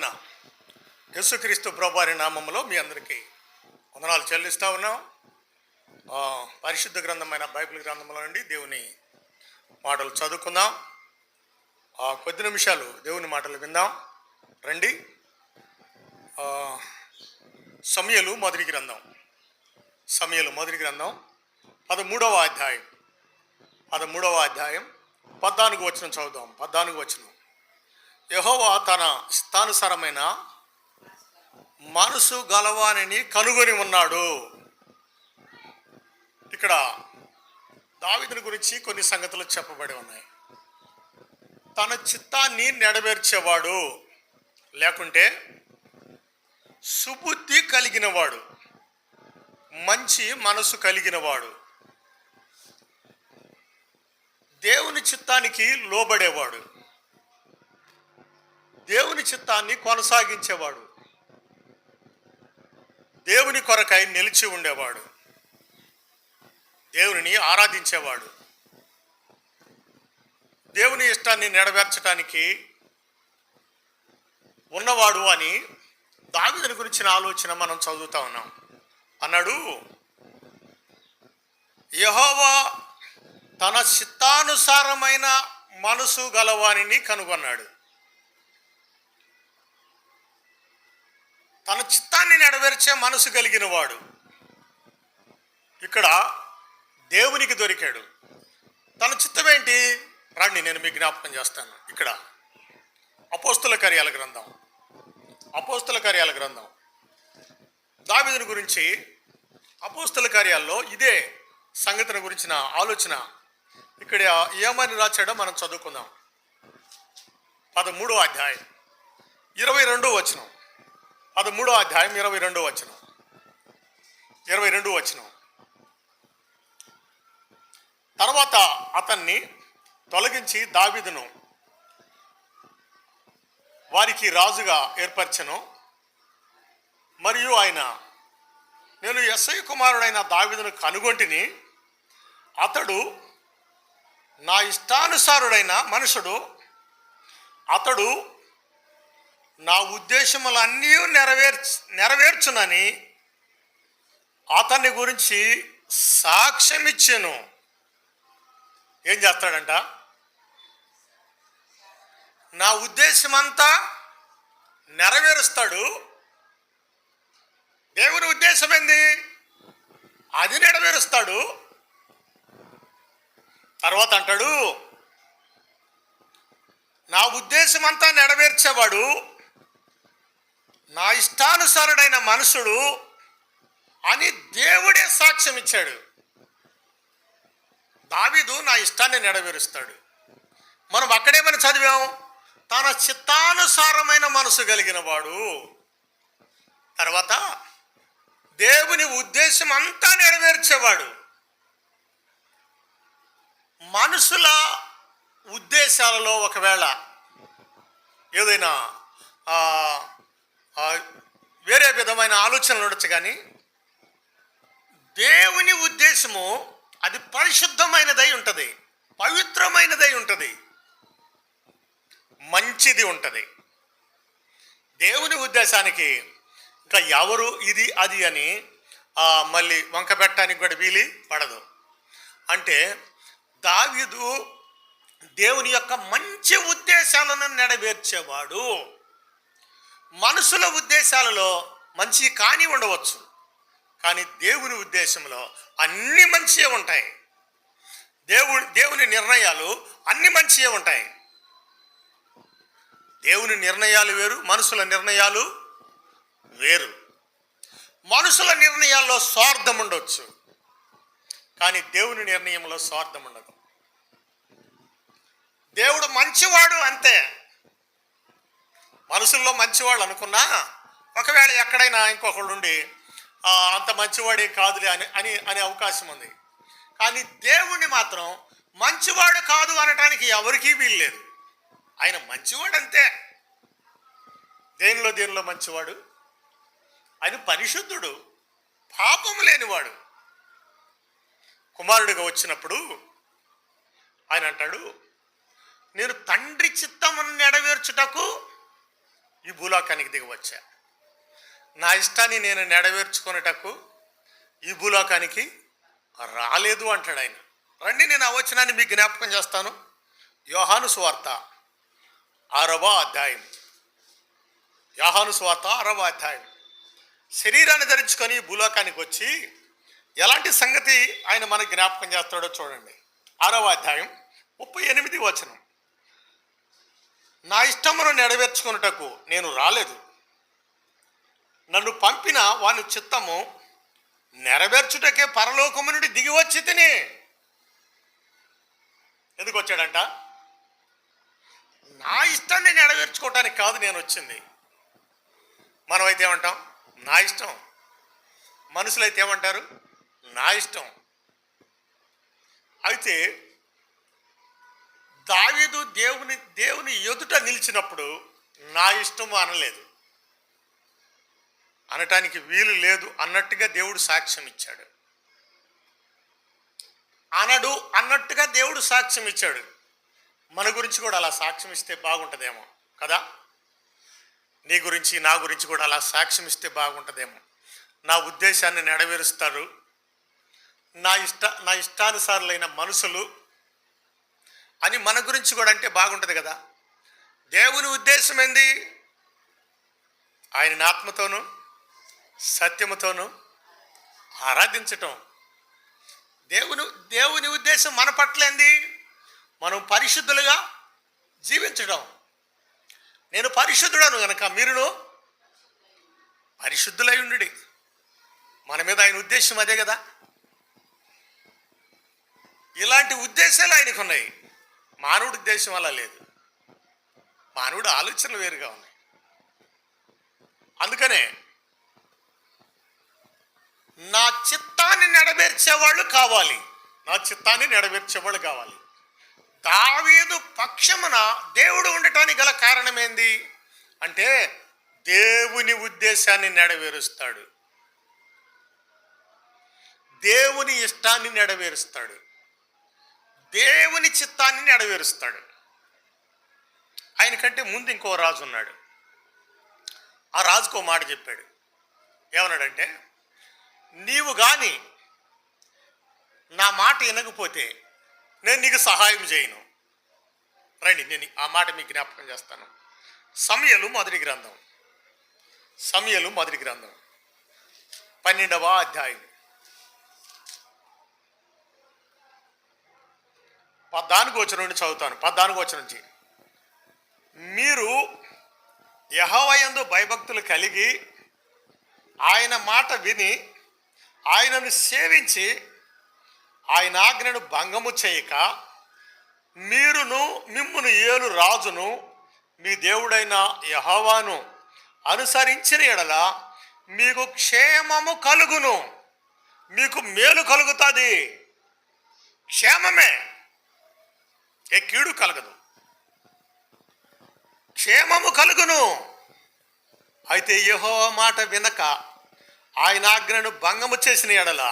అయిన యేసుక్రీస్తు ప్రభువారి నామములో మీ అందరికీ వందనాలు చెల్లిస్తూ ఉన్నాం. పరిశుద్ధ గ్రంథమైన బైబిల్ గ్రంథంలో నుండి దేవుని మాటలు చదువుకుందాం. కొద్ది నిమిషాలు దేవుని మాటలు విందాం రండి. సమూయేలు మొదటి గ్రంథం 13వ అధ్యాయం 14వ వచనం చదువుదాం. 14వ వచనం. యెహోవా తన ఇష్టానుసారమైన మనసు గలవానిని కనుగొని ఉన్నాడు. ఇక్కడ దావీదుని గురించి కొన్ని సంగతులు చెప్పబడి ఉన్నాయి. తన చిత్తాన్ని నెరవేర్చేవాడు, లేకుంటే సుబుద్ధి కలిగినవాడు, మంచి మనసు కలిగినవాడు, దేవుని చిత్తానికి లోబడేవాడు, దేవుని చిత్తాన్ని కొనసాగించేవాడు, దేవుని కొరకై నిలిచి ఉండేవాడు, దేవుని ఆరాధించేవాడు, దేవుని ఇష్టాన్ని నెరవేర్చడానికి ఉన్నవాడు అని దావీదుని గురించిన ఆలోచన మనం చదువుతా ఉన్నాం. అన్నాడు, యెహోవా తన చిత్తానుసారమైన మనసు గలవానిని కనుగొన్నాడు. తన చిత్తాన్ని నెరవేర్చే మనసు కలిగిన వాడు ఇక్కడ దేవునికి దొరికాడు. తన చిత్తం ఏంటి? రండి, నేను మీకు జ్ఞాపకం చేస్తాను. ఇక్కడ అపోస్తుల కార్యాల గ్రంథం దావీదుని గురించి అపోస్తుల కార్యాల్లో ఇదే సంగతిని గురించిన ఆలోచన ఇక్కడ ఏమని రాశాడో మనం చదువుకుందాం. 13వ అధ్యాయం 22వ వచనం. 13వ అధ్యాయం 22వ వచనం. తర్వాత అతన్ని తొలగించి దావీదును వారికి రాజుగా ఏర్పరచెను. మరియు ఆయన, నేను యెష్షయి కుమారుడైన దావీదును కనుగొంటిని, అతడు నా ఇష్టానుసారుడైన మనుషుడు, అతడు నా ఉద్దేశములన్నీ నెరవేర్చునని అతన్ని గురించి సాక్ష్యం ఇచ్చాను. ఏం చేస్తాడంట? నా ఉద్దేశమంతా నెరవేరుస్తాడు. దేవుని ఉద్దేశం ఏంది? అది నెరవేరుస్తాడు. తర్వాత అంటాడు, నా ఉద్దేశమంతా నెరవేర్చేవాడు, నా ఇష్టానుసారుడైన మనుషుడు అని దేవుడే సాక్ష్యం ఇచ్చాడు. దావీదు నా ఇష్టాన్ని నెరవేరుస్తాడు. మనం అక్కడేమని చదివాం? తన చిత్తానుసారమైన మనసు కలిగిన వాడు. తర్వాత దేవుని ఉద్దేశం అంతా నెరవేర్చేవాడు. మనుషుల ఉద్దేశాలలో ఒకవేళ ఏదైనా వేరే విధమైన ఆలోచనలు ఉండొచ్చు, కానీ దేవుని ఉద్దేశము అది పరిశుద్ధమైనదై ఉంటుంది, పవిత్రమైనదై ఉంటుంది, మంచిది ఉంటుంది. దేవుని ఉద్దేశానికి ఇంకా ఎవరు ఇది అది అని మళ్ళీ వంక పెట్టడానికి కూడా వీలు పడదు. అంటే దావీదు దేవుని యొక్క మంచి ఉద్దేశాలను నెరవేర్చేవాడు. మనుషుల ఉద్దేశాలలో మంచి కాని ఉండవచ్చు, కానీ దేవుని ఉద్దేశంలో అన్ని మంచిగా ఉంటాయి. దేవుని నిర్ణయాలు అన్ని మంచిగా ఉంటాయి. దేవుని నిర్ణయాలు వేరు, మనుషుల నిర్ణయాలు వేరు. మనుషుల నిర్ణయాల్లో స్వార్థం ఉండవచ్చు, కానీ దేవుని నిర్ణయంలో స్వార్థం ఉండదు. దేవుడు మంచివాడు అంతే. మనుషుల్లో మంచివాళ్ళు అనుకున్నా ఒకవేళ ఎక్కడైనా ఇంకొకళ్ళు ఉండి అంత మంచివాడే కాదులే అనే అవకాశం ఉంది. కానీ దేవుణ్ణి మాత్రం మంచివాడు కాదు అనటానికి ఎవరికీ వీల్లేదు. ఆయన మంచివాడు అంతే. దేనిలో మంచివాడు? ఆయన పరిశుద్ధుడు, పాపము లేనివాడు. కుమారుడిగా వచ్చినప్పుడు ఆయన అంటాడు, నేను తండ్రి చిత్తమును నెరవేర్చుటకు ఈ భూలోకానికి దిగి వచ్చా. నా ఇష్టాన్ని నేను నెరవేర్చుకునేటకు ఈ భూలోకానికి రాలేదు అంటాడు ఆయన. రండి, నేను ఆ వచనాన్ని మీకు జ్ఞాపకం చేస్తాను. యోహాను సువార్త 6వ అధ్యాయం. యోహాను సువార్త 6వ అధ్యాయం. శరీరాన్ని ధరించుకొని భూలోకానికి వచ్చి ఎలాంటి సంగతి ఆయన మనకు జ్ఞాపకం చేస్తాడో చూడండి. 6వ అధ్యాయం 38వ వచనం. నా ఇష్టమును నెరవేర్చుకున్నటకు నేను రాలేదు, నన్ను పంపిన వాని చిత్తము నెరవేర్చుటకే పరలోకము నుండి దిగి వచ్చి తిని. ఎందుకు వచ్చాడంట? నా ఇష్టాన్ని నెరవేర్చుకోవటానికి కాదు నేను వచ్చింది. మనమైతే ఏమంటాం? నా ఇష్టం. మనుషులైతే ఏమంటారు? నా ఇష్టం. అయితే దావీదు దేవుని ఎదుట నిలిచినప్పుడు నా ఇష్టము అనలేదు, అనటానికి వీలు లేదు అన్నట్టుగా దేవుడు సాక్ష్యం ఇచ్చాడు. అనడు అన్నట్టుగా దేవుడు సాక్ష్యం ఇచ్చాడు. మన గురించి కూడా అలా సాక్ష్యం ఇస్తే బాగుంటుందేమో కదా. నీ గురించి నా గురించి కూడా అలా సాక్ష్యం ఇస్తే బాగుంటుందేమో. నా ఉద్దేశాన్ని నెరవేరుస్తారు నా ఇష్టానుసారులైన మనుషులు అని మన గురించి కూడా అంటే బాగుంటుంది కదా. దేవుని ఉద్దేశం ఏంది? ఆయన ఆత్మతోనూ సత్యముతోనూ ఆరాధించటం. దేవుని ఉద్దేశం మన పట్ల ఏంది? మనం పరిశుద్ధులుగా జీవించడం. నేను పరిశుద్ధుడను కనుక మీరును పరిశుద్ధులై ఉండు. మన మీద ఆయన ఉద్దేశం అదే కదా. ఇలాంటి ఉద్దేశాలు ఆయనకు ఉన్నాయి. మానవుడి ఉద్దేశం అలా లేదు. మానవుడి ఆలోచనలు వేరుగా ఉన్నాయి. అందుకనే నా చిత్తాన్ని నెరవేర్చేవాళ్ళు కావాలి. నా చిత్తాన్ని నెరవేర్చేవాళ్ళు కావాలి. దావీదు పక్షమున దేవుడు ఉండటానికి గల కారణం ఏంది అంటే దేవుని ఉద్దేశాన్ని నెరవేరుస్తాడు, దేవుని ఇష్టాన్ని నెరవేరుస్తాడు, దేవుని చిత్తాన్ని నెరవేరుస్తాడు. ఆయన కంటే ముందు ఇంకో రాజు ఉన్నాడు. ఆ రాజుకు మాట చెప్పాడు. ఏమన్నాడంటే, నీవు కానీ నా మాట వినకపోతే నేను నీకు సహాయం చేయను. రండి, నేను ఆ మాట మీకు జ్ఞాపకం చేస్తాను. సమూయేలు మొదటి గ్రంథం 12వ అధ్యాయం 14వ వచనం నుండి చదువుతాను. 14వ వచనం నుంచి, మీరు యెహోవా యందు భయభక్తులు కలిగి ఆయన మాట విని ఆయనను సేవించి ఆయన ఆజ్ఞను భంగము చేయక మిమ్మును ఏలు రాజును మీ దేవుడైన యెహోవాను అనుసరించిన ఎడల మీకు క్షేమము కలుగును, మీకు మేలు కలుగుతుంది. క్షేమమే, ఏ కీడు కలగదు, క్షేమము కలుగును. అయితే యెహోవా మాట వినక ఆయన ఆజ్ఞను భంగము చేసిన ఎడల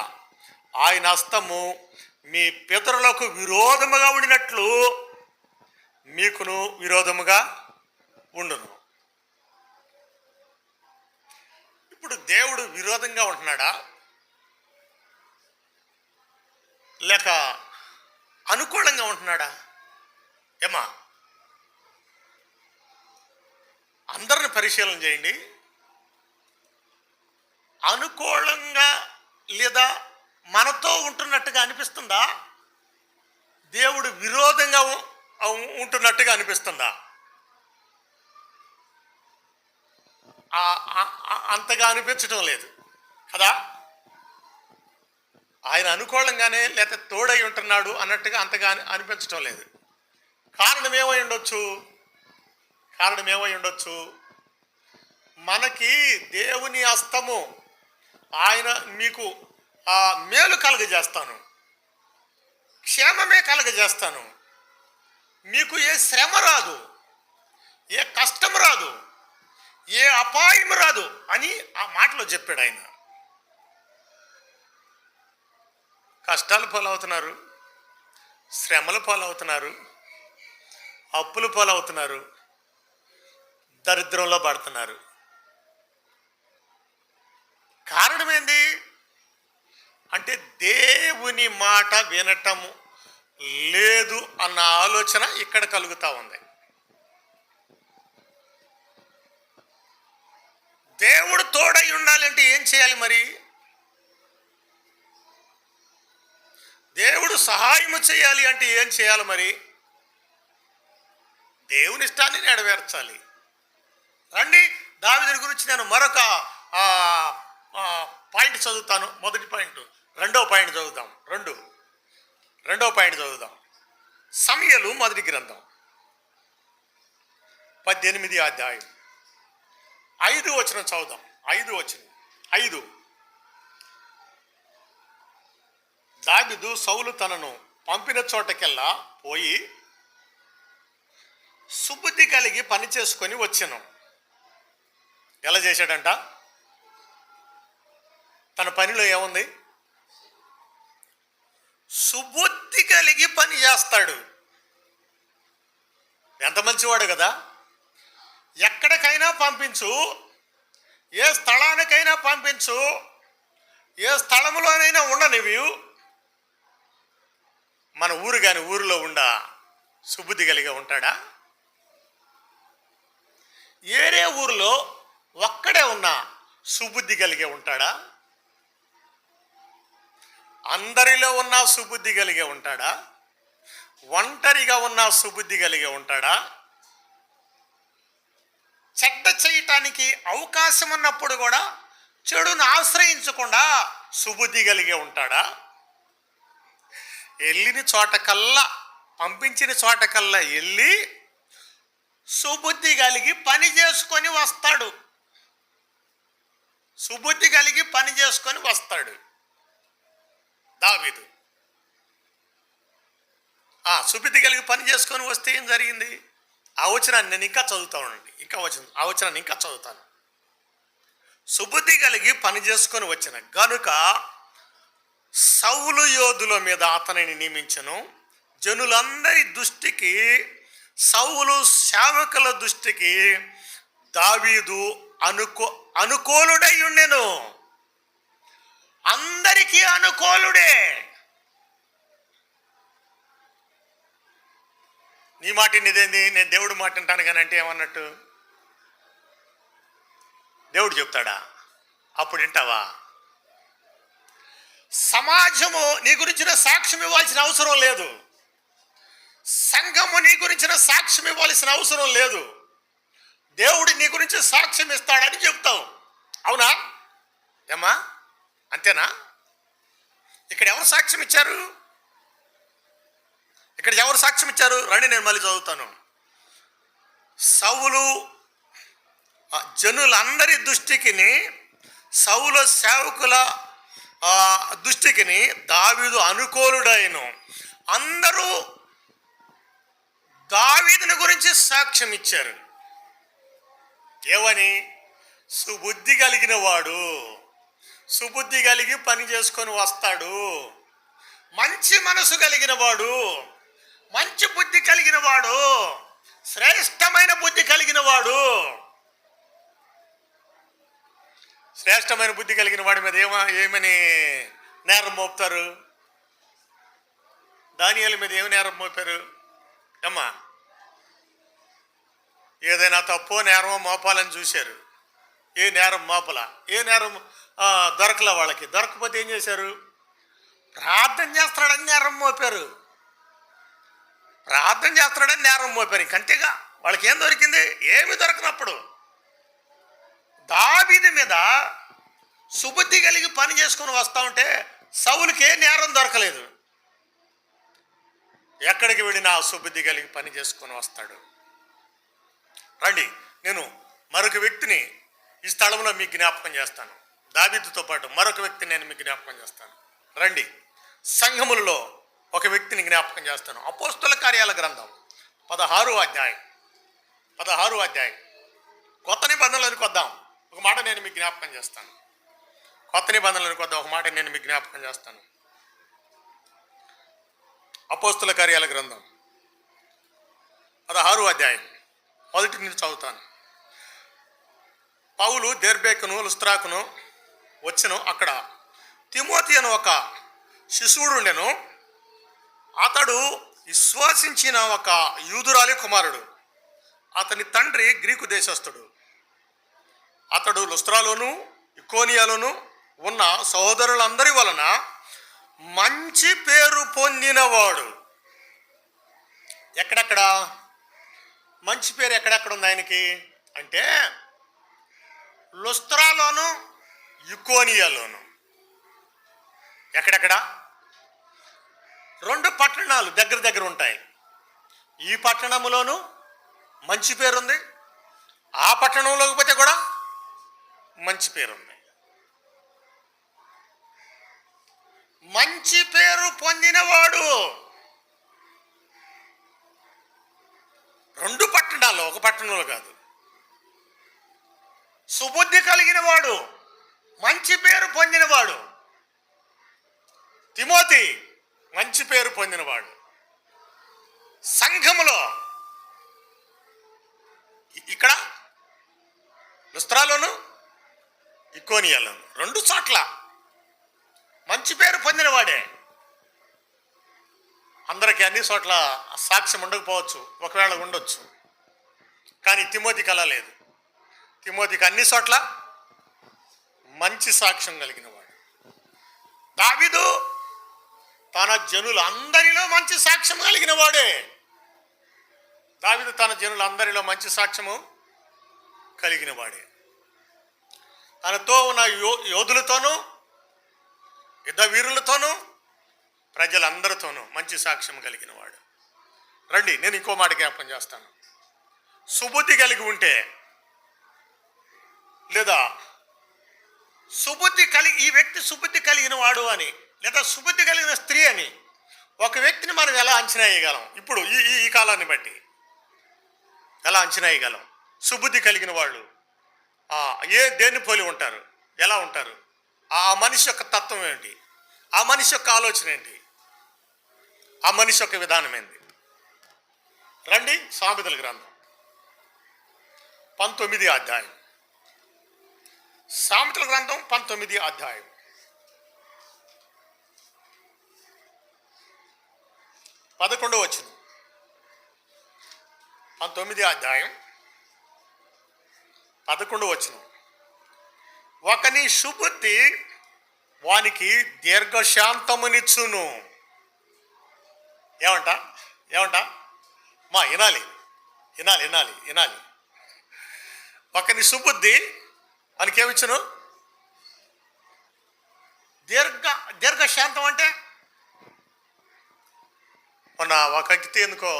ఆయన హస్తము మీ పితరులకు విరోధముగా ఉండినట్లు మీకును విరోధముగా ఉండును. ఇప్పుడు దేవుడు విరోధంగా ఉంటున్నాడా లేక అనుకూలంగా ఉంటున్నాడా? ఏమా, అందరిని పరిశీలన చేయండి. అనుకూలంగా లేదా మనతో ఉంటున్నట్టుగా అనిపిస్తుందా? దేవుడు విరోధంగా ఉంటున్నట్టుగా అనిపిస్తుందా? అంతగా అనిపించడం లేదు కదా. ఆయన అనుకూలంగానే లేకపోతే తోడై ఉంటున్నాడు అన్నట్టుగా అంతగా అనిపించడం లేదు. కారణం ఏమై ఉండొచ్చు? మనకి దేవుని హస్తము ఆయన మీకు మేలు కలుగజేస్తాను, క్షేమమే కలుగజేస్తాను, మీకు ఏ శ్రమ రాదు, ఏ కష్టం రాదు, ఏ అపాయం రాదు అని ఆ మాటలో చెప్పాడు ఆయన. కష్టాలు పాలవుతున్నారు, శ్రమలు పాలవుతున్నారు, అప్పులు పాలవుతున్నారు, దరిద్రంలో పడుతున్నారు. కారణం ఏంది అంటే దేవుని మాట వినటము లేదు అన్న ఆలోచన ఇక్కడ కలుగుతూ ఉంది. దేవుడు తోడై ఉండాలంటే ఏం చేయాలి మరి? దేవుడు సహాయము చేయాలి అంటే ఏం చేయాలి మరి? దేవుని ఇష్టాన్ని నెరవేర్చాలి. రండి, దావీదుని గురించి నేను మరొక పాయింట్ చదువుతాను. మొదటి పాయింట్, రెండో పాయింట్ చదువుదాం. రెండో పాయింట్ చదువుదాం. సమూయేలు మొదటి గ్రంథం 18 అధ్యాయం 5 వచనం చదువుదాం. 5 దావీదు సౌలు తనను పంపిన చోటకెల్లా పోయి సుబుద్ధి కలిగి పని చేసుకొని వచ్చాను. ఎలా చేశాడంట? తన పనిలో ఏముంది? సుబుద్ధి కలిగి పని చేస్తాడు. ఎంత మంచివాడు కదా! ఎక్కడికైనా పంపించు, ఏ స్థలానికైనా పంపించు, ఏ స్థలంలోనైనా ఉండనివి, మన ఊరు కాని ఊరిలో ఉండా సుబుద్ధి కలిగి ఉంటాడా? ఏరే ఊరిలో ఒక్కడే ఉన్నా సుబుద్ధి కలిగి ఉంటాడా? అందరిలో ఉన్న సుబుద్ధి కలిగి ఉంటాడా? ఒంటరిగా ఉన్న సుబుద్ధి కలిగి ఉంటాడా? చెడ్డ చేయటానికి అవకాశం ఉన్నప్పుడు కూడా చెడును ఆశ్రయించకుండా సుబుద్ధి కలిగి ఉంటాడా? వెళ్ళిన చోటకల్లా, పంపించిన చోటకల్లా వెళ్ళి సుబుద్ధి కలిగి పని చేసుకొని వస్తాడు. సుబుద్ధి కలిగి పని చేసుకొని వస్తాడు దావీదు. సుబుద్ధి కలిగి పని చేసుకొని వస్తే ఏం జరిగింది? ఆ వచనాన్ని నేను ఇంకా చదువుతానండి. ఆ వచనాన్ని ఇంకా చదువుతాను. సుబుద్ధి కలిగి పని చేసుకొని వచ్చిన గనుక సౌలు యోధుల మీద అతనిని నియమించను. జనులందరి దృష్టికి, సౌలు సేవకుల దృష్టికి దావీదు అనుకూలుడై ఉండెను. అందరికీ అనుకూలుడే. నీ మాట ఇదేంది, నేను దేవుడు మాట అంటాను కానీ అంటే ఏమన్నట్టు? దేవుడు చెప్తాడా? అప్పుడు వింటావా? సమాజము నీ గురించిన సాక్ష్యం ఇవ్వాల్సిన అవసరం లేదు. సంఘము నీ గురించిన సాక్ష్యం ఇవ్వాల్సిన అవసరం లేదు. దేవుడు నీ గురించి సాక్ష్యం ఇస్తాడని చెప్తావు. అవునా ఏమ్మా? అంతేనా? ఇక్కడ ఎవరు సాక్ష్యం ఇచ్చారు? రండి, నేను మళ్ళీ చదువుతాను. సౌలు జనులందరి దృష్టికిని, సౌలు సేవకుల దృష్టికిని దావీదు అనుకూలుడైను. అందరూ దావీదుని గురించి సాక్ష్యం ఇచ్చారు. ఏమని? సుబుద్ధి కలిగిన వాడు, సుబుద్ధి కలిగి పని చేసుకొని వస్తాడు, మంచి మనసు కలిగిన వాడు, మంచి బుద్ధి కలిగిన వాడు, శ్రేష్టమైన బుద్ధి కలిగిన వాడు. శ్రేష్టమైన బుద్ధి కలిగిన వాడి మీద ఏమని నేరం మోపుతారు? దానియేలు మీద ఏమి నేరం మోపారు అమ్మా? ఏదైనా తప్పో నేరమో మోపాలని చూశారు. ఏ నేరం మోపలా, ఏ నేరం దొరకలే. వాళ్ళకి దొరకకపోతే ఏం చేశారు? ప్రార్థన చేస్తాడని నేరం మోపారు. ఇంకంతేగా. వాళ్ళకి ఏం దొరికింది? ఏమి దొరకనప్పుడు దావీదు మీద సుబుద్ధి కలిగి పని చేసుకొని వస్తా ఉంటే సౌలుకి ఏ నేరం దొరకలేదు. ఎక్కడికి వెళ్ళినా సుబుద్ధి కలిగి పని చేసుకొని వస్తాడు. రండి, నేను మరొక వ్యక్తిని ఈ స్థలంలో మీకు జ్ఞాపకం చేస్తాను. దావీదుతో పాటు మరొక వ్యక్తిని నేను మీకు జ్ఞాపకం చేస్తాను. రండి, సంఘములలో ఒక వ్యక్తిని జ్ఞాపకం చేస్తాను. అపోస్తల కార్యాల గ్రంథం 16వ అధ్యాయం. కొత్త నిబంధనలోనికి వద్దాం. ఒక మాట నేను మీకు జ్ఞాపకం చేస్తాను. అపోస్తల కార్యాల గ్రంథం 16వ అధ్యాయం మొదటి నుంచి చదువుతాను. పౌలు దెర్బేకును లుస్త్రాకును వచ్చెను. అక్కడ తిమోతి అని ఒక శిశువుడు ఉండెను. అతడు విశ్వాసించిన ఒక యూదురాలి కుమారుడు. అతని తండ్రి గ్రీకు దేశస్థుడు. అతడు లుస్త్రాలోను ఇకోనియాలోను ఉన్న సహోదరులందరి వలన మంచి పేరు పొందినవాడు. ఎక్కడెక్కడ మంచి పేరు ఎక్కడెక్కడ ఉంది ఆయనకి అంటే లుస్త్రాలోను ఇకోనియాలోను. ఎక్కడెక్కడ? 2 పట్టణాలు దగ్గర దగ్గర ఉంటాయి. ఈ పట్టణంలోనూ మంచి పేరుంది, ఆ పట్టణంలోకి పోతే కూడా మంచి పేరుంది. మంచి పేరు పొందినవాడు. 2 పట్టణాల్లో, ఒక పట్టణంలో కాదు. సుబుద్ధి కలిగిన వాడు, మంచి పేరు పొందినవాడు. తిమోతి మంచి పేరు పొందినవాడు. సంఘములో ఇక్కడ లుస్త్రాలోను ఇకోనియాలోను 2 చోట్ల మంచి పేరు పొందినవాడే. అందరికీ అన్ని చోట్ల సాక్ష్యం ఉండకపోవచ్చు, ఒకవేళ ఉండొచ్చు. కానీ తిమోతికి అలా లేదు. తిమోతికి అన్ని చోట్ల మంచి సాక్ష్యం కలిగినవాడు. దావీదు తన జనులందరిలో మంచి సాక్ష్యం కలిగిన వాడే. దావీదు తన జనులందరిలో మంచి సాక్ష్యము కలిగిన వాడే. తనతో ఉన్న యోధులతోనూ యుద్ధ వీరులతోనూ ప్రజలందరితోనూ మంచి సాక్ష్యం కలిగిన వాడు. రండి, నేను ఇంకో మాట జ్ఞాపకం చేస్తాను. సుబుద్ధి కలిగి ఉంటే, లేదా ఈ వ్యక్తి సుబుద్ధి కలిగిన వాడు అని, లేదా సుబుద్ధి కలిగిన స్త్రీ అని ఒక వ్యక్తిని మనం ఎలా అంచనా వేయగలం? ఇప్పుడు ఈ కాలాన్ని బట్టి ఎలా అంచనా వేయగలం? సుబుద్ధి కలిగిన వాళ్ళు దేన్ని పోలి ఉంటారు? ఎలా ఉంటారు? ఆ మనిషి యొక్క తత్వం ఏంటి? ఆ మనిషి యొక్క ఆలోచన ఏంటి? ఆ మనిషి యొక్క విధానం ఏంటి? రండి, సామెతల గ్రంథం 19వ అధ్యాయం. సామెతల గ్రంథం 19వ అధ్యాయం 11వ వచనం. 19వ అధ్యాయం 11వ వచనం. ఒకని సుబుద్ధి వానికి దీర్ఘశాంతమునిచ్చును. ఏమంట మా వినాలి. ఒకని సుబుద్ధి వానికి ఏమిచ్చును? దీర్ఘశాంతం అంటే మొన్న ఒక వ్యక్తి ఎందుకో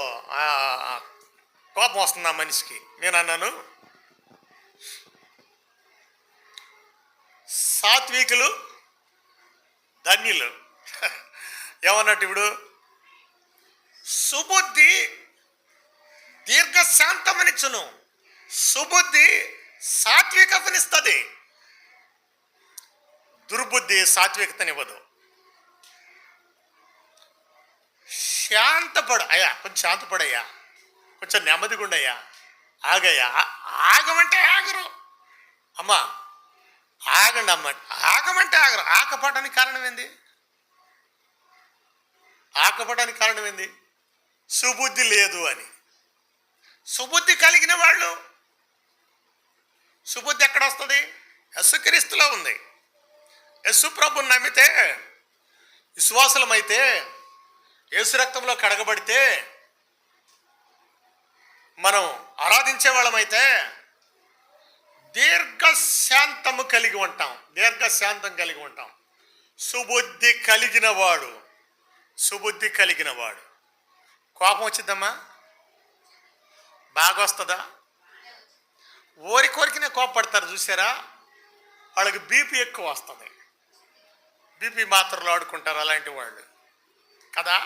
కోపం వస్తుంది ఆ మనిషికి. నేను అన్నాను, సాత్వికులు ధన్యులు. ఏమన్నట్టు ఇప్పుడు? సుబుద్ధి దీర్ఘశాంతమనిచ్చును, సుబుద్ధి సాత్వికతనిస్తుంది, దుర్బుద్ధి సాత్వికతనివ్వదు. కొంచెం శాంతపడయ్యా, కొంచెం నెమ్మదిగా ఉండయ్యా, ఆగయ్యా. ఆగమంటే ఆగరు. అమ్మా ఆగండి అమ్మ, ఆగమంటే ఆగరు. ఆకపోవడానికి కారణం ఏంది? సుబుద్ధి లేదు అని. సుబుద్ధి కలిగిన వాళ్ళు, సుబుద్ధి ఎక్కడ వస్తుంది? యేసుక్రీస్తులో ఉంది. యేసు ప్రభుని నమ్మితే, విశ్వాసులమైతే, యేసు రక్తంలో కడగబడితే, మనం ఆరాధించే వాళ్ళమైతే దీర్ఘశాంతం కలిగి ఉంటాం. సుబుద్ధి కలిగిన వాడు. కోపం వచ్చిద్దమ్మా? బాగా వస్తుందా? కోరికనే కోపపడతారు చూసారా? వాళ్ళకి బీపీ ఎక్కువ వస్తుంది. బీపీ మాత్రలు ఆడుకుంటారు అలాంటి వాళ్ళు కదా.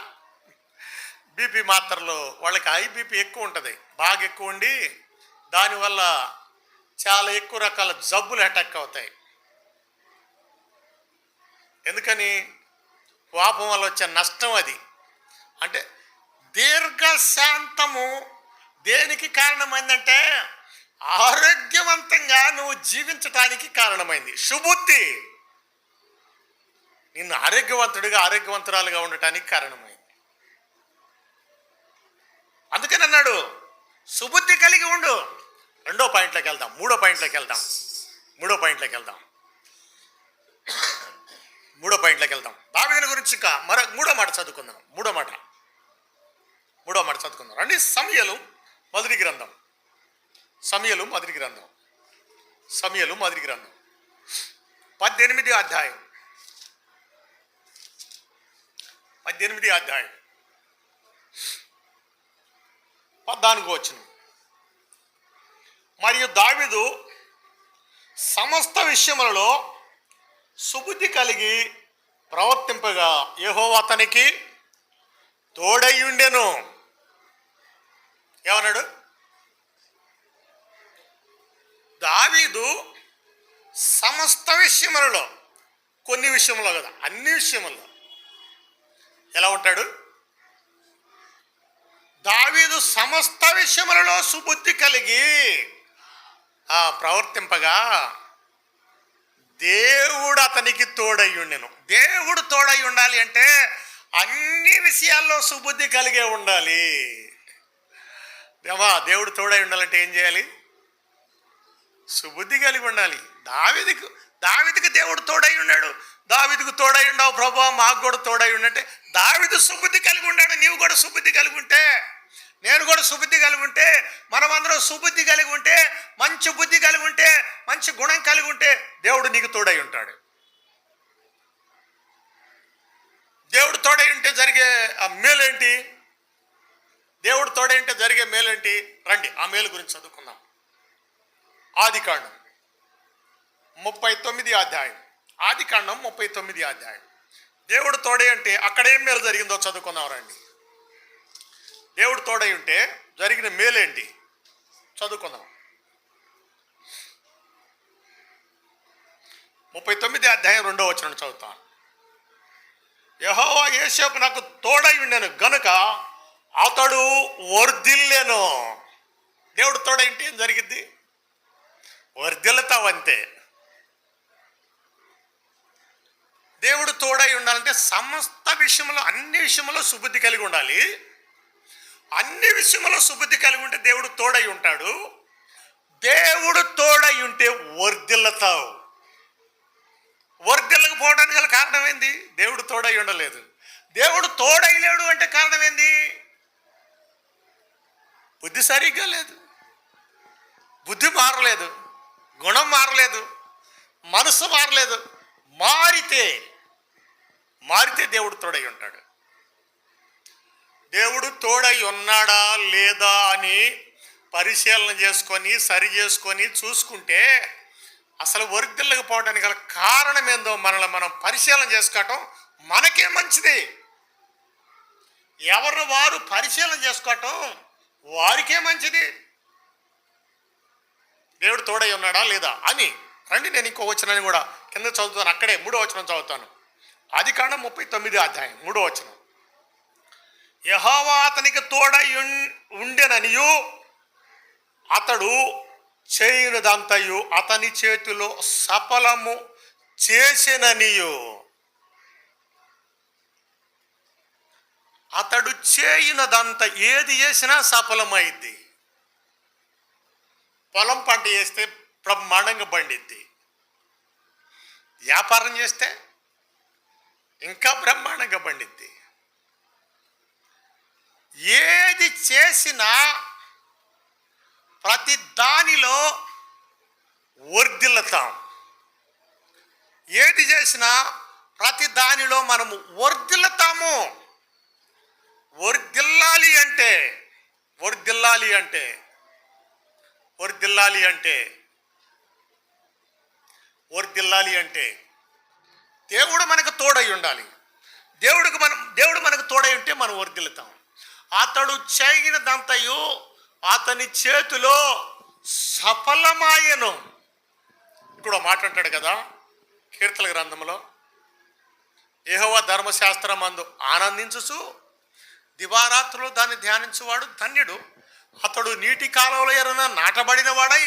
బీపీ మాత్రలు వాళ్ళకి హై బీపీ ఎక్కువ ఉంటుంది, బాగా ఎక్కువ ఉండి దానివల్ల చాలా ఎక్కువ రకాల జబ్బులు అటాక్ అవుతాయి. ఎందుకని? కోపం వల్ల వచ్చే నష్టం అది. అంటే దీర్ఘశాంతము దేనికి కారణమైందంటే ఆరోగ్యవంతంగా నువ్వు జీవించటానికి కారణమైంది. సుబుద్ధి నిన్ను ఆరోగ్యవంతురాలుగా ఉండటానికి కారణమైంది. అందుకని అన్నాడు సుబుద్ధి కలిగి ఉండు. మూడో పాయింట్లోకి వెళ్దాం. దావీదుని గురించి ఇంకా మూడో మాట చదువుకుందాం. రండి. సమూయేలు మొదటి గ్రంథం 18 అధ్యాయం 14 వచనం. మరియు దావీదు సమస్త విషయములలో సుబుద్ధి కలిగి ప్రవర్తింపగా యెహోవా అతనికి తోడై ఉండెను. ఏమన్నాడు? దావీదు సమస్త విషయములలో, కొన్ని విషయములో కదా, అన్ని విషయముల్లో ఎలా ఉంటాడు? దావీదు సమస్త విషయములలో సుబుద్ధి కలిగి ప్రవర్తింపగా దేవుడు అతనికి తోడై ఉండెను. దేవుడు తోడై ఉండాలి అంటే అన్ని విషయాల్లో సుబుద్ధి కలిగే ఉండాలి. దేవుడు తోడై ఉండాలంటే ఏం చేయాలి? సుబుద్ధి కలిగి ఉండాలి. దావీదుకి దేవుడు తోడై ఉన్నాడు. దావీదుకు తోడై ఉండవు ప్రభువా, మాకు కూడా తోడై ఉండంటే దావీదు సుబుద్ధి కలిగి ఉన్నాడు. నీవు కూడా సుబుద్ధి కలిగి ఉంటే, నేను కూడా సుబుద్ధి కలిగి ఉంటే, మనమందరం సుబుద్ధి కలిగి ఉంటే, మంచి బుద్ధి కలిగి ఉంటే, మంచి గుణం కలిగి ఉంటే దేవుడు నీకు తోడై ఉంటాడు. దేవుడు తోడై ఉంటే జరిగే మేలేంటి? దేవుడు తోడై ఉంటే జరిగే మేలేంటి? రండి ఆ మేలు గురించి చదువుకుందాం. ఆదికాండం 39 అధ్యాయం. దేవుడు తోడై అంటే అక్కడ ఏం మేలు జరిగిందో చదువుకుందాం రండి. దేవుడు తోడై ఉంటే జరిగిన మేలేంటి చదువుకుందాం. 39 అధ్యాయం 2వ వచనం చదువుతాను. యెహోవా యోసేపు నాకు తోడై ఉండెను గనుక అతడు వర్ధిల్లెను. దేవుడు తోడై ఉంటే ఏం జరిగింది? వర్ధిల్లుతావంతే. దేవుడు తోడై ఉండాలంటే సమస్త విషయంలో, అన్ని విషయంలో సుబుద్ధి కలిగి ఉండాలి. అన్ని విషయంలో సుబుద్ధి కలిగి ఉంటే దేవుడు తోడై ఉంటాడు. దేవుడు తోడై ఉంటే వర్ధిల్లుతావు. వర్ధిల్లకపోవడానికి గల కారణం ఏంది? దేవుడు తోడై ఉండలేదు. దేవుడు తోడై లేడు అంటే కారణం ఏంది? బుద్ధి సరిగ్గా లేదు, బుద్ధి మారలేదు, గుణం మారలేదు, మనసు మారలేదు. మారితే దేవుడు తోడై ఉంటాడు. దేవుడు తోడై ఉన్నాడా లేదా అని పరిశీలన చేసుకొని, సరి చేసుకొని చూసుకుంటే అసలు వర్ధిల్లకపోవడానికి గల కారణం ఏందో మనల్ని మనం పరిశీలన చేసుకోవటం మనకే మంచిది. ఎవరు వారు పరిశీలన చేసుకోవటం వారికే మంచిది. దేవుడు తోడై ఉన్నాడా లేదా అని రండి. నేను ఇంకో వచనాన్ని కూడా కింద చదువుతాను. అక్కడే 3వ వచనం చదువుతాను. ఆదికాండం 39 అధ్యాయం 3వ వచనం. యెహోవా అతనికి తోడై ఉండెననియు అతడు చేయునదంతయు అతని చేతిలో సఫలము చేసెననియు. అతడు చేయునదంత ఏది చేసినా సఫలమైద్ది. పొలం పంట చేస్తే బ్రహ్మాండంగా పండిద్ది. వ్యాపారం చేస్తే ఇంకా బ్రహ్మాండంగా పండిద్ది. ఏది చేసినా ప్రతి దానిలో వర్ధిల్లుతాం. ఏది చేసినా ప్రతి దానిలో మనము వర్ధిల్లుతాము. వర్ధిల్లాలి అంటే దేవుడు మనకు తోడై ఉండాలి. దేవుడు మనకు తోడై ఉంటే మనం వర్ధిల్లుతాం. అతడు చేయనిదంతయు అతని చేతిలో సఫలమాయెను. ఇప్పుడు మాట అంటాడు కదా కీర్తన గ్రంథంలో, యెహోవా ధర్మశాస్త్రమందు ఆనందించుచు దివారాత్రులు దాన్ని ధ్యానించువాడు ధన్యుడు. అతడు నీటి కాలువల ఎరున నాటబడిన వాడై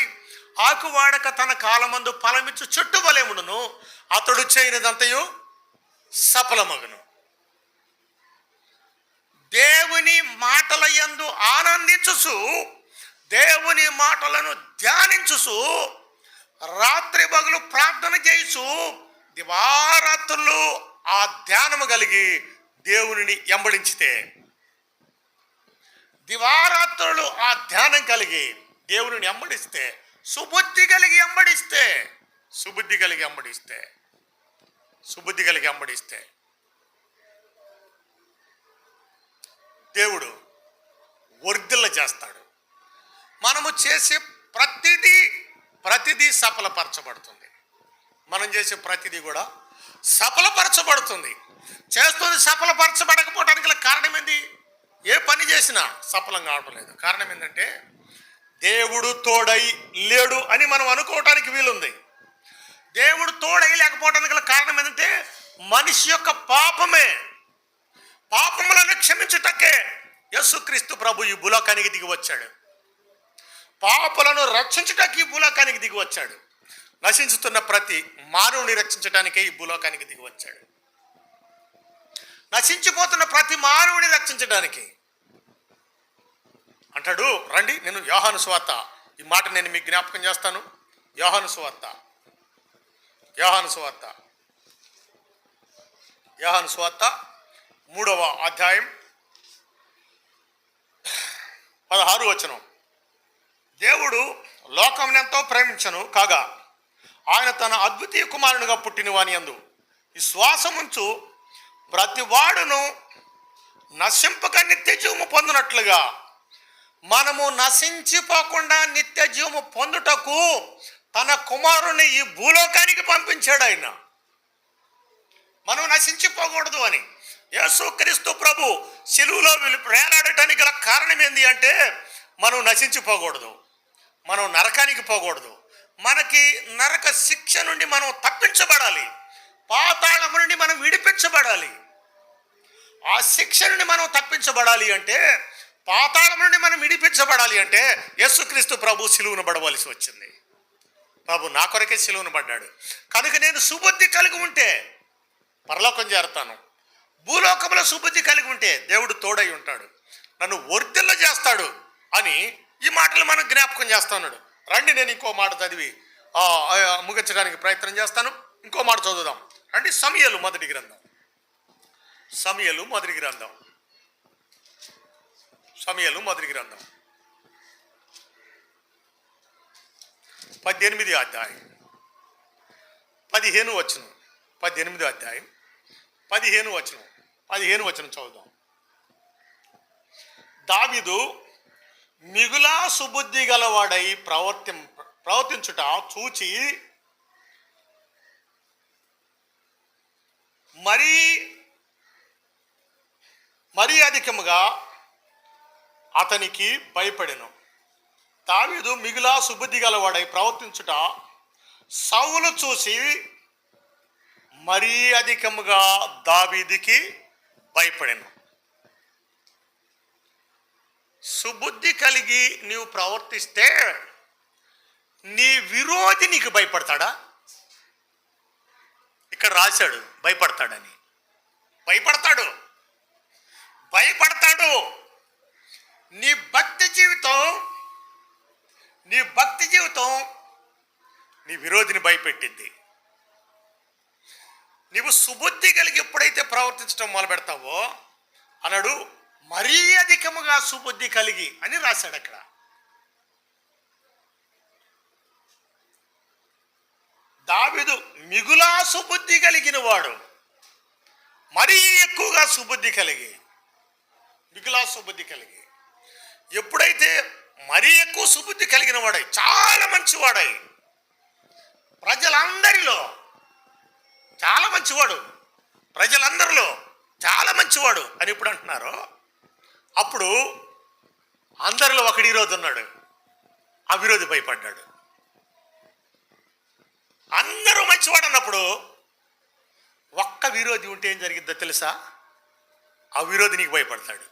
ఆకు వాడక తన కాలమందు ఫలమిచ్చు చెట్టు వలెముడును. అతడు చేయనిదంతయు సఫలమగును. దేవుని మాటల యందు ఆనందించుచు, దేవుని మాటలను ధ్యానించుచు, రాత్రి పగలు ప్రార్థన చేయుచు, దివారాత్రులు ఆ ధ్యానము కలిగి దేవునిని ఎంబడించితే, దివారాత్రులు ఆ ధ్యానం కలిగి దేవునిని ఎంబడిస్తే, సుబుద్ధి కలిగి ఎంబడిస్తే, సుబుద్ధి కలిగి ఎంబడిస్తే, సుబుద్ధి కలిగి ఎంబడిస్తే దేవుడు వర్ధిల్ల చేస్తాడు. మనము చేసే ప్రతిదీ సఫలపరచబడుతుంది. మనం చేసే ప్రతిదీ కూడా సఫలపరచబడుతుంది. చేస్తుంది సఫలపరచబడకపోవడానికి గల కారణం ఏంది? ఏ పని చేసినా సఫలం కావడం లేదు. కారణం ఏంటంటే దేవుడు తోడై లేడు అని మనం అనుకోవటానికి వీలుంది. దేవుడు తోడై లేకపోవడానికి గల కారణం ఏంటంటే మనిషి యొక్క పాపమే. పాపములను క్షమించుటకే యేసుక్రీస్తు ప్రభు ఈ భూలోకానికి దిగి వచ్చాడు. పాపులను రక్షించుటకి ఈ భూలోకానికి దిగి వచ్చాడు. నశించుతున్న ప్రతి మానవుని రక్షించడానికే ఈ భూలోకానికి దిగి వచ్చాడు. నశించిపోతున్న ప్రతి మానవుని రక్షించడానికి అంటాడు. రండి, నేను యోహాను సువార్త, ఈ మాట నేను మీకు జ్ఞాపకం చేస్తాను. యోహాను సువార్త 3వ అధ్యాయం 16వ వచనం. దేవుడు లోకమునెంతో ప్రేమించను కాగా ఆయన తన అద్వితీయ కుమారునిగా పుట్టిన వాని యందు విశ్వాసముంచు ప్రతి వాడును నశింపక నిత్య జీవము పొందినట్లుగా మనము నశించిపోకుండా నిత్య జీవము పొందుటకు తన కుమారుని ఈ భూలోకానికి పంపించాడు. ఆయన మనం నశించిపోకూడదు అని యేసుక్రీస్తు ప్రభు శిలువలో వేలాడటానికి గల కారణం ఏంటి అంటే మనం నశించిపోకూడదు, మనం నరకానికి పోకూడదు. మనకి నరక శిక్ష నుండి మనం తప్పించబడాలి, పాతాళము నుండి మనం విడిపించబడాలి. ఆ శిక్ష నుండి మనం తప్పించబడాలి అంటే, పాతాళం నుండి మనం విడిపించబడాలి అంటే యేసుక్రీస్తు ప్రభు సిలువను పడవలసి వచ్చింది. ప్రభు నా కొరకే సిలువను పడ్డాడు. కనుక నేను సుబుద్ధి కలిగి ఉంటే పరలోకం చేరతాను. భూలోకంలో సుబుద్ధి కలిగి ఉంటే దేవుడు తోడై ఉంటాడు, నన్ను వర్ధిల్ల చేస్తాడు అని ఈ మాటలు మనం జ్ఞాపకం చేస్తున్నాడు. రండి, నేను ఇంకో మాట చదివి ముగించడానికి ప్రయత్నం చేస్తాను. ఇంకో మాట చదువుదాం రండి. సమూయేలు మొదటి గ్రంథం 18వ అధ్యాయం 15వ వచనం. 18వ అధ్యాయం 15వ వచనం చదువుదాం. దావీదు మిగులా సుబుద్ధి గలవాడై ప్రవర్తించుట చూచి మరీ అధికముగా అతనికి భయపడెను. దావీదు మిగులా సుబుద్ధి గలవాడై ప్రవర్తించుట సౌలు చూసి మరీ అధికముగా దావీదుకి భయపడెను. సుబుద్ధి కలిగి నీవు ప్రవర్తిస్తే నీ విరోధి నీకు భయపడతాడా? ఇక్కడ రాశాడు భయపడతాడని. భయపడతాడు. నీ భక్తి జీవితం నీ విరోధిని భయపెట్టింది. నీవు సుబుద్ధి కలిగి ఎప్పుడైతే ప్రవర్తించడం మొదలు పెడతావో అన్నాడు, మరీ అధికముగా సుబుద్ధి కలిగి అని రాశాడు అక్కడ. దావీదు మిగులా సుబుద్ధి కలిగిన వాడు, మరీ ఎక్కువగా సుబుద్ధి కలిగి, మిగులా సుబుద్ధి కలిగి. ఎప్పుడైతే మరీ ఎక్కువ సుబుద్ధి కలిగిన వాడై, చాలా మంచివాడై, ప్రజలందరిలో చాలా మంచివాడు, ప్రజలందరిలో చాలా మంచివాడు అని ఇప్పుడు అంటున్నారో, అప్పుడు అందరిలో ఒకటి విరోధి ఉన్నాడు. ఆ విరోధి భయపడ్డాడు. అందరూ మంచివాడు అన్నప్పుడు ఒక్క విరోధి ఉంటే ఏం జరిగిద్దో తెలుసా? ఆ విరోధి నీకు భయపడతాడు.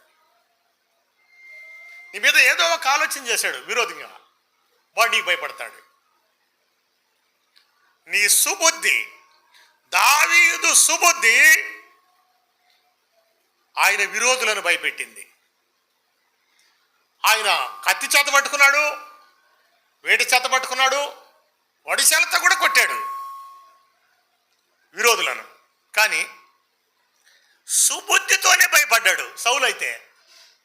నీ మీద ఏదో ఒక ఆలోచన చేశాడు విరోధంగా, వాడు నీకు భయపడతాడు. నీ సుబుద్ధి, దావీదు సుబుద్ధి ఆయన విరోధులను భయపెట్టింది. ఆయన కత్తి చేత పట్టుకున్నాడు, వేడి చేత పట్టుకున్నాడు, వడిశాలతో కూడా కొట్టాడు విరోధులను. కానీ సుబుద్ధితోనే భయపడ్డాడు. సౌలు అయితే,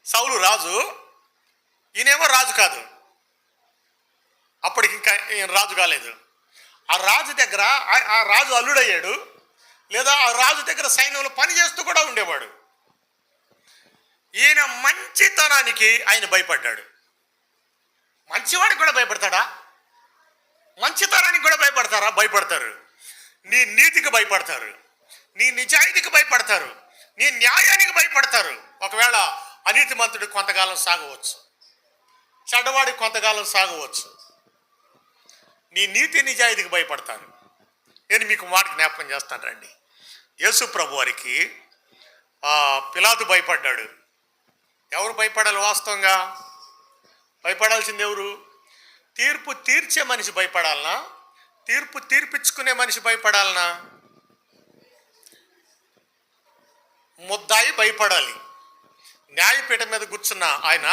సౌలు రాజు, ఈయనేమో రాజు కాదు, అప్పటికి ఇంకా ఈయన రాజు కాలేదు. ఆ రాజు దగ్గర ఆ రాజు అల్లుడయ్యాడు, లేదా ఆ రాజు దగ్గర సైన్యంలో పని చేస్తూ కూడా ఉండేవాడు. ఈయన మంచితనానికి ఆయన భయపడ్డాడు. మంచివాడికి కూడా భయపడతాడా? మంచితనానికి కూడా భయపడతారా? భయపడతారు. నీ నీతికి భయపడతారు, నీ నిజాయితీకి భయపడతారు, నీ న్యాయానికి భయపడతారు. ఒకవేళ అనీతిమంతుడికి కొంతకాలం సాగవచ్చు, చెడ్డవాడికి కొంతకాలం సాగవచ్చు. నీ నీతి నిజాయితీకి భయపడతారు. నేను మీకు మాట జ్ఞాపకం చేస్తాను రండి. యేసు ప్రభు వారికి పిలాతు భయపడ్డాడు. ఎవరు భయపడాలి? వాస్తవంగా భయపడాల్సింది ఎవరు? తీర్పు తీర్చే మనిషి భయపడాలనా? తీర్పు తీర్పించుకునే మనిషి భయపడాలనా? ముద్దాయి భయపడాలి. న్యాయపీఠం మీద కూర్చున్న ఆయన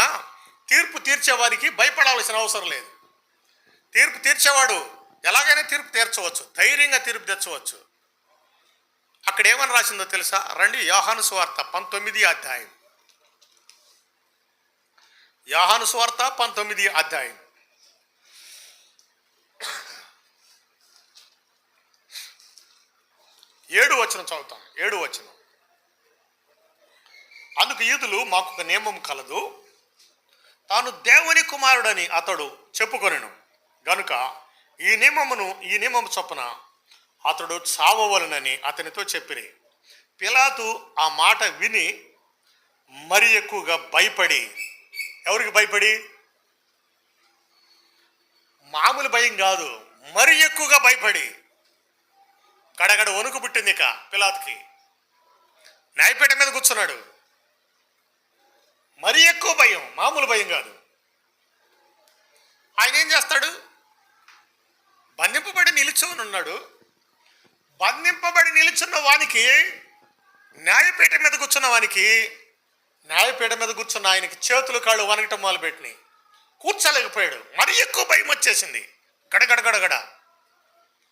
తీర్పు తీర్చేవారికి భయపడాల్సిన అవసరం లేదు. తీర్పు తీర్చేవాడు ఎలాగైనా తీర్పు తీర్చవచ్చు, ధైర్యంగా తీర్పు తెచ్చవచ్చు. అక్కడ ఏమని రాసిందో తెలుసా? రండి, యోహాను సువార్త 19వ అధ్యాయం. యోహాను సువార్త 19వ అధ్యాయం 7వ వచనం చదువుతాం. 7వ వచనం. అందుకు యూదులు, మాకు ఒక నియమం కలదు, తాను దేవుని కుమారుడని అతడు చెప్పుకొనెను గనుక ఈ నియమము చొప్పున అతడు చావవలనని అతనితో చెప్పిరి. పిలాతు ఆ మాట విని మరి ఎక్కువగా భయపడి, ఎవరికి భయపడి? మామూలు భయం కాదు, మరి ఎక్కువగా భయపడి గడగడ వణుకు పుట్టింది ఇక పిలాతుకి. న్యాయపీఠం మీద కూర్చున్నాడు, మరి ఎక్కువ భయం, మామూలు భయం కాదు. ఆయన ఏం చేస్తాడు? బంధింపబడి నిలుచుని ఉన్నాడు. బంధింపబడి నిలుచున్న వానికి, న్యాయపీఠం మీద కూర్చున్న వానికి, న్యాయపీఠం మీద కూర్చున్న ఆయనకి చేతులు కాళ్ళు వణకటం మొదలుపెట్టినాయి. కూర్చోలేకపోయాడు, మరి ఎక్కువ భయం వచ్చేసింది. గడగడ గడగడ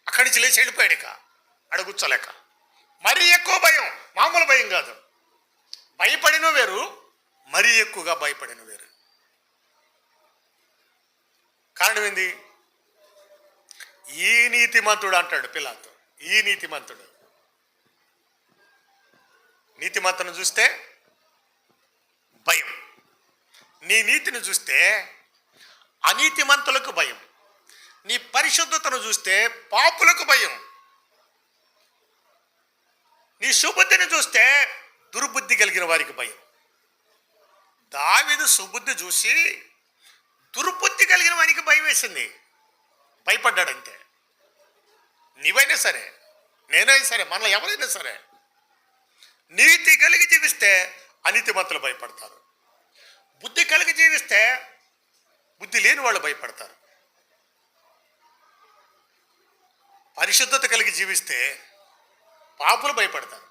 అక్కడి నుంచి లేచి వెళ్ళిపోయాడు. ఇక అడ కూర్చోలేక. మరీ ఎక్కువ భయం, మామూలు భయం కాదు. భయపడిన వేరు, మరీ ఎక్కువగా భయపడిన వేరు. కారణం ఏంది? ఈ నీతిమంతుడు అంటాడు పిలాతు. ఈ నీతిమంతుడు. నీతిమంతుని చూస్తే భయం, నీ నీతిని చూస్తే అనీతిమంతులకు భయం, నీ పరిశుద్ధతను చూస్తే పాపులకు భయం, నీ సుబుద్ధిని చూస్తే దుర్బుద్ధి కలిగిన వారికి భయం. దావీదు సుబుద్ధి చూసి దుర్బుద్ధి కలిగిన వానికి భయం వేసింది, భయపడ్డాడంతే. నీవైనా సరే, నేనైనా సరే, మనలో ఎవరైనా సరే, నీతి కలిగి జీవిస్తే అనీతిమంతులు భయపడతారు. బుద్ధి కలిగి జీవిస్తే బుద్ధి లేని వాళ్ళు భయపడతారు. పరిశుద్ధత కలిగి జీవిస్తే పాపులు భయపడతారు.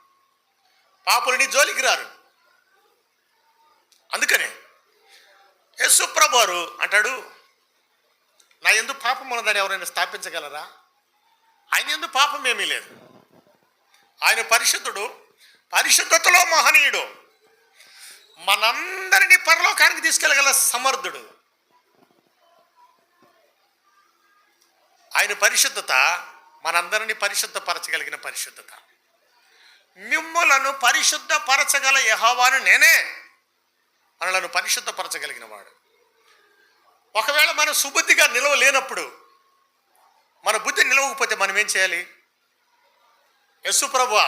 పాపులు నీ జోలికి రారు. అందుకనే యేసు ప్రభువారు అంటాడు, నా యందు పాపం ఉన్నదని ఎవరైనా స్థాపించగలరా? ఆయన యందు పాపం ఏమీ లేదు. ఆయన పరిశుద్ధుడు, పరిశుద్ధతలో మహనీయుడు, మనందరినీ పరలోకానికి తీసుకెళ్ళగల సమర్థుడు. ఆయన పరిశుద్ధత మనందరినీ పరిశుద్ధపరచగలిగిన పరిశుద్ధత. మిమ్ములను పరిశుద్ధపరచగల యెహోవాను నేనే, మనలను పరిశుద్ధపరచగలిగిన వాడు. ఒకవేళ మన సుబుద్ధిగా నిలవలేనప్పుడు, మన బుద్ధి నిలవకపోతే మనం ఏం చేయాలి? యేసు ప్రభువా,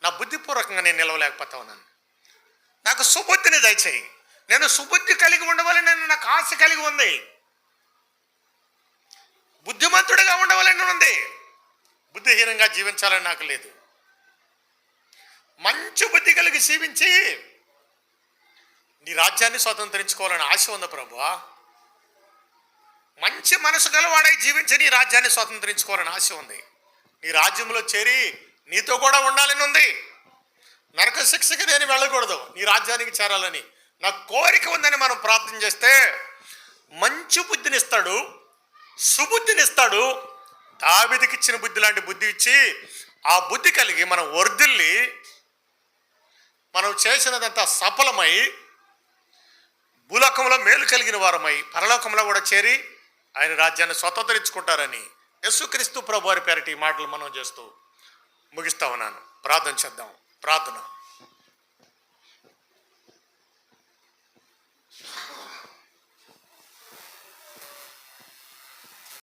నా బుద్ధిపూర్వకంగా నేను నిలవలేకపోతా ఉన్నాను, నాకు సుబుద్ధిని దయచేయి. నేను సుబుద్ధి కలిగి ఉండవాలని నేను, నాకు ఆశ కలిగి ఉంది, బుద్ధిమంతుడిగా ఉండవాలని ఉంది, బుద్ధిహీనంగా జీవించాలని నాకు లేదు. మంచి బుద్ధి కలిగి జీవించి నీ రాజ్యాన్ని స్వతంత్రించుకోవాలని ఆశ ఉంది ప్రభువా. మంచి మనసు గలవాడై జీవించి నీ రాజ్యాన్ని స్వతంత్రించుకోవాలని ఆశ ఉంది. నీ రాజ్యంలో చేరి నీతో కూడా ఉండాలని ఉంది. నరక శిక్షకి నేను వెళ్ళకూడదు, నీ రాజ్యానికి చేరాలని నాకు కోరిక ఉందని మనం ప్రార్థన చేస్తే మంచి బుద్ధినిస్తాడు, సుబుద్ధినిస్తాడు. దావీదుకి ఇచ్చిన బుద్ధి లాంటి బుద్ధి ఇచ్చి ఆ బుద్ధి కలిగి మనం వర్ధిల్లి మనం చేసినదంతా సఫలమై భూలోకంలో మేలు కలిగిన వారమై పరలోకంలో కూడా చేరి ఆయన రాజ్యాన్ని స్వతంత్రించుకుంటారని యేసుక్రీస్తు ప్రభువారి పేరిట ఈ మాటలు మనం చేస్తూ ముగిస్తా ఉన్నాను. ప్రార్థన చేద్దాం. ప్రార్థన.